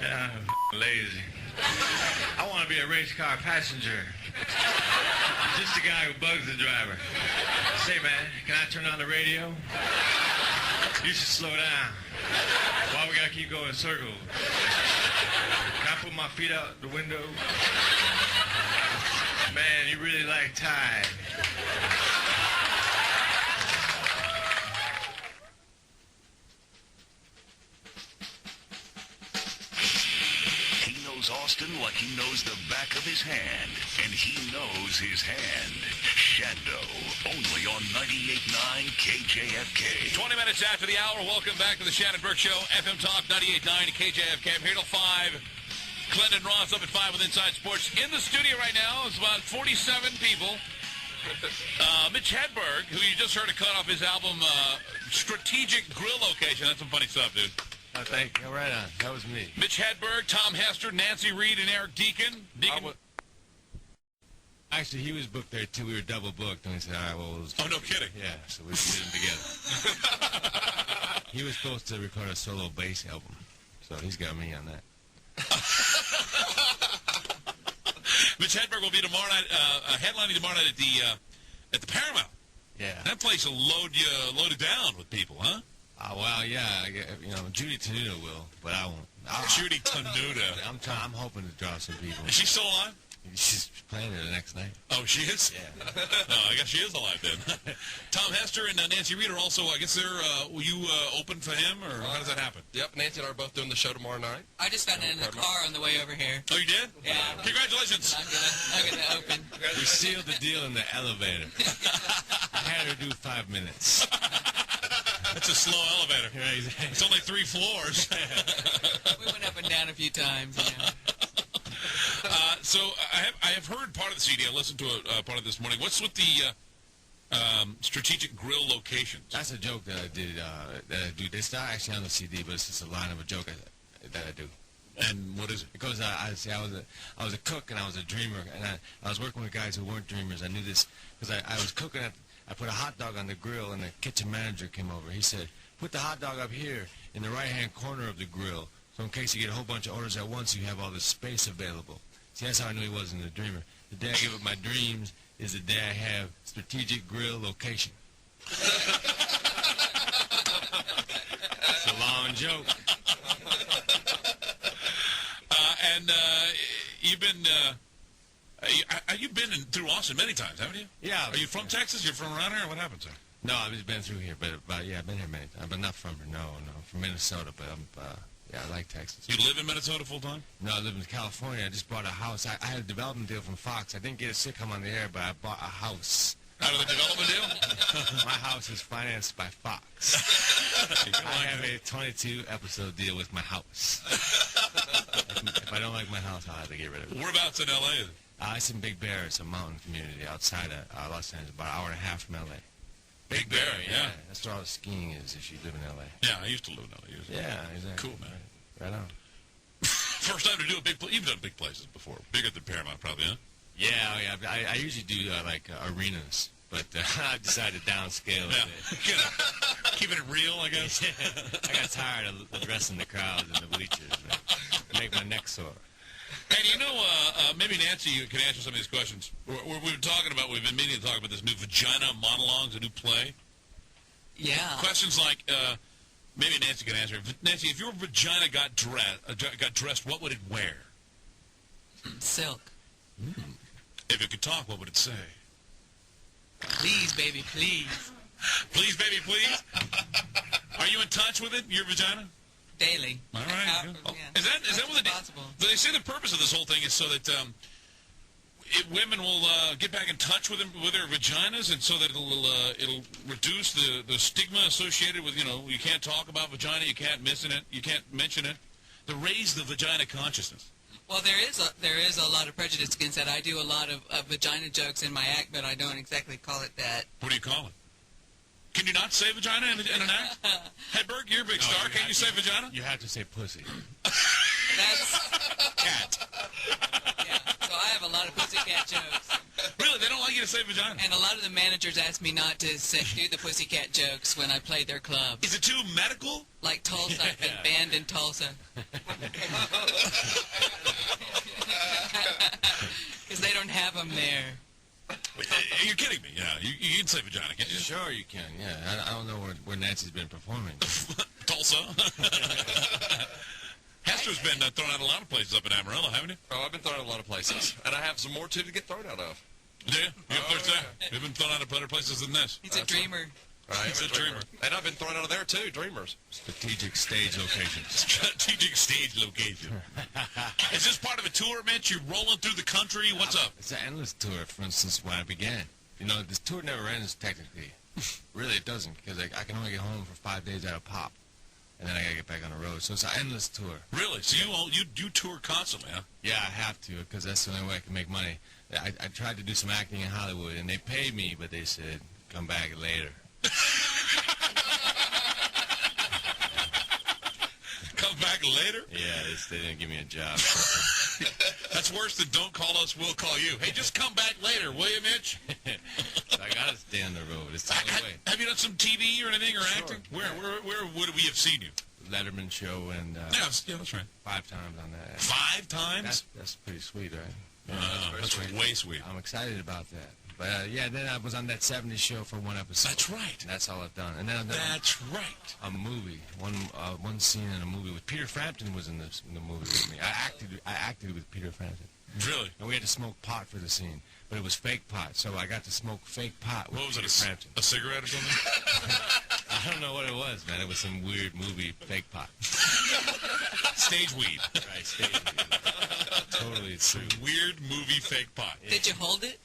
Yeah, I'm lazy. I want to be a race car passenger. Just the guy who bugs the driver. Say, man, can I turn on the radio? You should slow down. Why we gotta keep going in circles? Can I put my feet out the window? Man, you really like Tide. Austin like he knows the back of his hand, and he knows his hand. Shando, only on 98.9 KJFK. 20 minutes after the hour, welcome back to the Shannon Burke Show, FM Talk 98.9 KJFK. I'm here till 5. Clinton Ross up at 5 with Inside Sports. In the studio right now is about 47 people. Mitch Hedberg, who you just heard cut off his album, Strategic Grill Location. That's some funny stuff, dude. Oh, thank you. Right on. That was me. Mitch Hedberg, Tom Hester, Nancy Reed, and Eric Deacon. Actually, he was booked there, too. We were double booked. And we said, all right, well, oh, no kidding. Yeah, so we did them together. He was supposed to record a solo bass album, so he's got me on that. Mitch Hedberg will be tomorrow night, headlining tomorrow night at the Paramount. Yeah. That place will load it down with people, huh? Well, yeah, Judy Tenuta will, but I won't. Judy Tenuta. I'm hoping to draw some people. Is she still alive? She's playing it the next night. Oh, she is? Yeah. I guess she is alive then. Tom Hester and Nancy Reed are also, I guess will you open for him, or how does that happen? Yep, Nancy and I are both doing the show tomorrow night. I just found it in the car on the way over here. Oh, you did? Yeah. Congratulations. I'm gonna open. We sealed the deal in the elevator. I had her do 5 minutes. That's a slow elevator. Yeah, exactly. It's only 3 floors. We went up and down a few times. So I have heard part of the CD. I listened to a part of this morning. What's with the strategic grill locations? That's a joke that I did. It's not actually on the CD, but it's just a line of a joke that I do. And what is it? Because I was a cook and I was a dreamer, and I was working with guys who weren't dreamers. I knew this because I was cooking I put a hot dog on the grill, and the kitchen manager came over. He said, put the hot dog up here in the right-hand corner of the grill, so in case you get a whole bunch of orders at once, you have all this space available. See, that's how I knew he wasn't a dreamer. The day I give up my dreams is the day I have strategic grill location. It's a long joke. You've been through Austin many times, haven't you? Yeah. Are you from Texas? You're from around here, or what happened, sir? No, I've just been through here, but yeah, I've been here many times. But not from here. No, from Minnesota. But yeah, I like Texas. You live in Minnesota full time? No, I live in California. I just bought a house. I had a development deal from Fox. I didn't get a sitcom on the air, but I bought a house. Out of the development deal? My house is financed by Fox. I have a 22-episode deal with my house. If I don't like my house, I'll have to get rid of it. Whereabouts in L.A. is it? It's in Big Bear. It's a mountain community outside of Los Angeles, about an hour and a half from L.A. Big Bear, yeah. That's where all the skiing is if you live in L.A. Yeah, I used to live in L.A. Yeah, exactly. Cool, man. Right on. First time to do a big place. You've done big places before. Bigger than Paramount, probably, huh? Yeah. I usually do, arenas, but I decided to downscale a bit. Keeping it real, I guess. I got tired of addressing the crowds and the bleachers. Make my neck sore. And maybe Nancy, you can answer some of these questions. We've been meaning to talk about this new Vagina Monologues, a new play. Yeah. Questions like, maybe Nancy can answer. Nancy, if your vagina got dressed, what would it wear? Silk. If it could talk, what would it say? Please, baby, please. Please, baby, please? Are you in touch with it, your vagina? Daily. All right. Yeah. Is that what possible? They say the purpose of this whole thing is so that women will get back in touch with their vaginas, and so that it'll reduce the stigma associated with you can't talk about vagina, you can't mention it, to raise the vagina consciousness. Well, there is a lot of prejudice against that. I do a lot of vagina jokes in my act, but I don't exactly call it that. What do you call it? Can you not say vagina in an act? Hedberg, you're a big star. Can't you say vagina? You have to say pussy. That's cat. Yeah. So I have a lot of pussycat jokes. Really? They don't like you to say vagina? And a lot of the managers ask me not to do the pussycat jokes when I play their club. Is it too medical? Like Tulsa, I've been banned in Tulsa. Because they don't have them there. You're kidding me. Yeah, you can say vagina, can't you? Sure you can, yeah. I don't know where Nancy's been performing. Tulsa. Hester's been thrown out a lot of places up in Amarillo, haven't you? Oh, I've been thrown out a lot of places. And I have some more, too, to get thrown out of. Do you? You've been thrown out of better places than this. He's a dreamer. Right, He's a dreamer. And I've been thrown out of there, too, dreamers. Strategic stage location. Strategic stage location. Is this part of a tour, Mitch? You're rolling through the country? What's up? It's an endless tour, for instance, when I began. You know, this tour never ends, technically. Really, it doesn't, because I can only get home for 5 days at a pop. And then I got to get back on the road. So it's an endless tour. Really? So you tour constantly, huh? Yeah, I have to, because that's the only way I can make money. I tried to do some acting in Hollywood, and they paid me, but they said, come back later. Come back later? Yeah, they didn't give me a job. That's worse than don't call us, we'll call you. Hey, just come back later, will you, Mitch? So I got to stay on the road. It's the only way. Have you done some TV or anything or acting? Where would we have seen you? Letterman show and Yeah, that's right. 5 times on that. 5 times? That's pretty sweet, right? That's way sweet. I'm excited about that. But yeah, then I was on that 70s show for one episode. That's right. And that's all I've done. And then That's right. a movie, one scene in a movie with Peter Frampton was in the movie with me. I acted with Peter Frampton. Really? And we had to smoke pot for the scene, but it was fake pot, so I got to smoke fake pot with What was Peter it? Frampton. A cigarette or something? I don't know what it was, man. It was some weird movie fake pot. Stage weed. Right, stage weed. Totally Some true. weird movie fake pot. Did you hold it?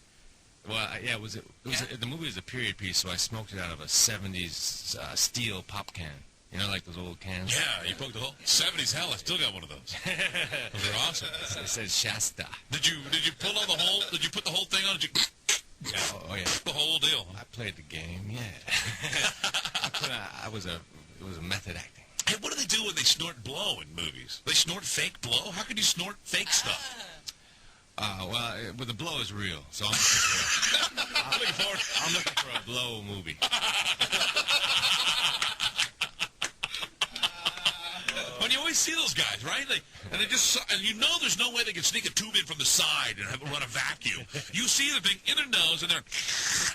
Well, yeah, the movie was a period piece, so I smoked it out of a 70s steel pop can. You know, like those old cans? Yeah, you poked the hole. 70s, hell, I still got one of those. Those are awesome. It said Shasta. Did you pull on the whole? Did you put the whole thing on? Did you Yeah, oh yeah. the whole deal? I played the game, yeah. It was a method acting. Hey, what do they do when they snort blow in movies? They snort fake blow? How can you snort fake stuff? Well, the blow is real, so I'm looking for a blow movie. When you always see those guys, right? And you know there's no way they can sneak a tube in from the side and run a vacuum. You see the thing in their nose, and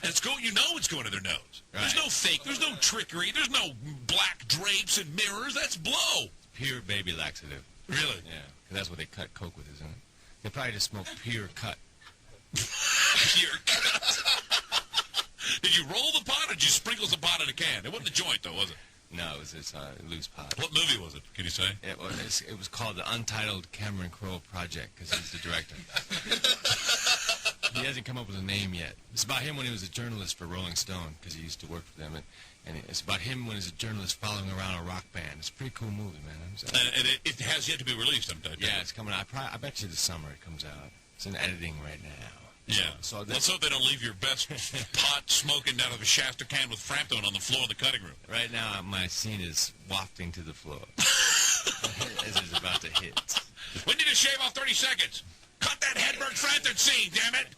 it's going. You know it's going to their nose. Right. There's no fake. There's no trickery. There's no black drapes and mirrors. That's blow. Pure baby laxative. Really? Yeah, 'cause that's what they cut coke with, isn't it? They probably just smoke pure cut. Pure cut. Did you roll the pot or did you sprinkle the pot in a can? It wasn't a joint, though, was it? No, it was this loose pot. What movie was it? Can you say? It was called the Untitled Cameron Crowe Project, because he's the director. He hasn't come up with a name yet. It's about him when he was a journalist for Rolling Stone, because he used to work for them. And it's about him when he's a journalist following around a rock band. It's a pretty cool movie, man. And it has yet to be released, I'm telling you. Yeah, it's coming out. I bet you this summer it comes out. It's in editing right now. Yeah. So let's hope they don't leave your best pot smoking out of a Shasta can with Frampton on the floor in the cutting room. Right now, my scene is wafting to the floor. As it's about to hit. We need to shave off 30 seconds. Cut that Hedberg Frampton scene, damn it.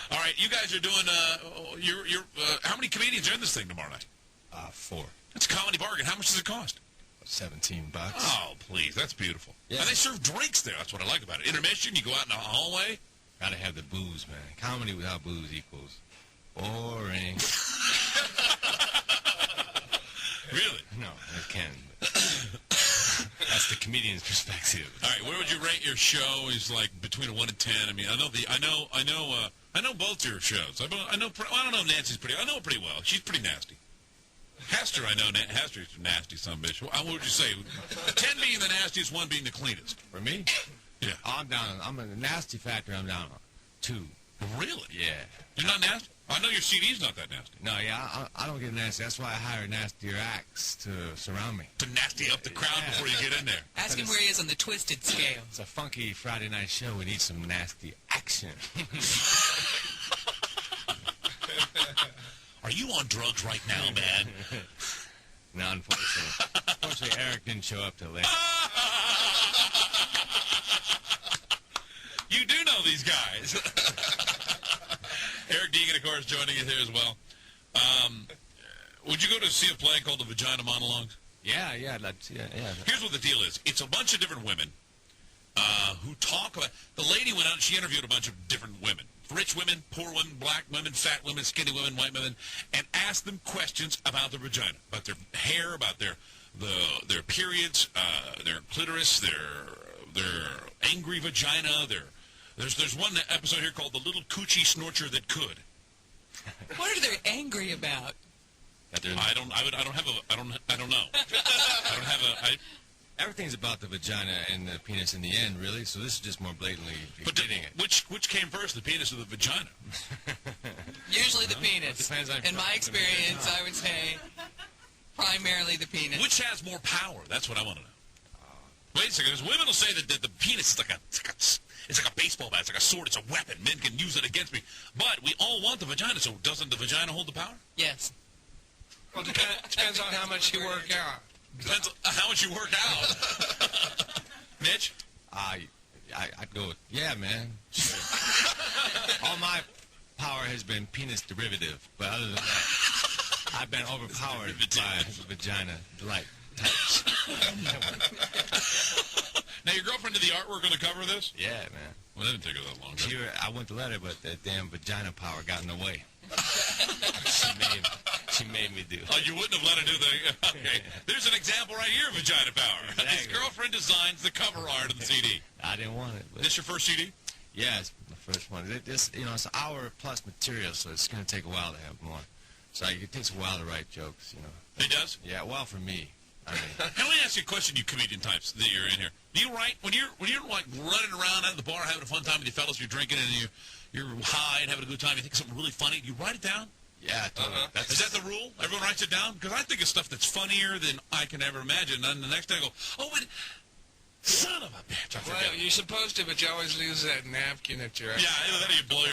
All right, you guys are doing, how many comedians are in this thing tomorrow night? 4. That's a comedy bargain. How much does it cost? $17. Oh, please. That's beautiful. Yeah. And they serve drinks there. That's what I like about it. Intermission, you go out in the hallway. Gotta have the booze, man. Comedy without booze equals boring. Really? No, it can. That's the comedian's perspective. All right, where would you rate your show? Is like between a 1 and 10. I mean, I know both your shows. I don't know Nancy's pretty. I know her pretty well. She's pretty nasty. Hester, I know. Hester's a nasty son of a bitch. What would you say? 10 being the nastiest, 1 being the cleanest. For me? Yeah. I'm a nasty factor. I'm down on 2. Really? Yeah. You're not nasty? I know your CD's not that nasty. No, yeah, I don't get nasty. That's why I hire nastier acts to surround me. To nasty up the crowd Yeah. before you get in there. Ask him where he is on the twisted scale. It's a funky Friday night show. We need some nasty action. Are you on drugs right now, man? No, unfortunately. Unfortunately, Eric didn't show up till late. You do know these guys. Eric Deacon, of course, joining us here as well. Would you go to see a play called The Vagina Monologues? Yeah. Here's what the deal is. It's a bunch of different women who talk about... The lady went out and she interviewed a bunch of different women. Rich women, poor women, black women, fat women, skinny women, white women, and asked them questions about their vagina, about their hair, about their periods, their clitoris, their angry vagina. There's one episode here called The Little Coochie Snorcher That Could. What are they angry about? I don't know. Everything's about the vagina and the penis in the end, really. So this is just more blatantly getting it. Which came first, the penis or the vagina? Usually the penis. In my experience, I would say primarily the penis. Which has more power? That's what I want to know. Wait a second. Because women will say that the penis is like a baseball bat. It's like a sword. It's a weapon. Men can use it against me. But we all want the vagina. So doesn't the vagina hold the power? Yes. Well, depends on how much you work out. Depends on how much you work out. Mitch? I'd go with, yeah, man. Sure. All my power has been penis derivative. But other than that, I've been overpowered by vagina delight types. Now, your girlfriend did the artwork on the cover of this? Yeah, man. Well, that didn't take her that long. I went to let her, but that damn vagina power got in the way. She made me do. Oh, you wouldn't have let her do the... Okay. There's an example right here of vagina power. Exactly. His girlfriend designs the cover art of the CD. I didn't want it. But This your first CD? yeah, it's the first one. It's an hour-plus material, so it's going to take a while to have more. So it takes a while to write jokes, It does? Yeah, well, for me. I mean, Now, let me ask you a question, you comedian types that you're in here. Do you write, when you're like running around out of the bar having a fun time with your fellas, you're drinking and you're high and having a good time, you think of something really funny, do you write it down? yeah, totally. Is that the rule? Everyone writes it down? Because I think of stuff that's funnier than I can ever imagine. And the next day I go, oh, but son of a bitch, I forgot. Well, you're supposed to, but you always lose that napkin at your... Yeah, either that or you blow your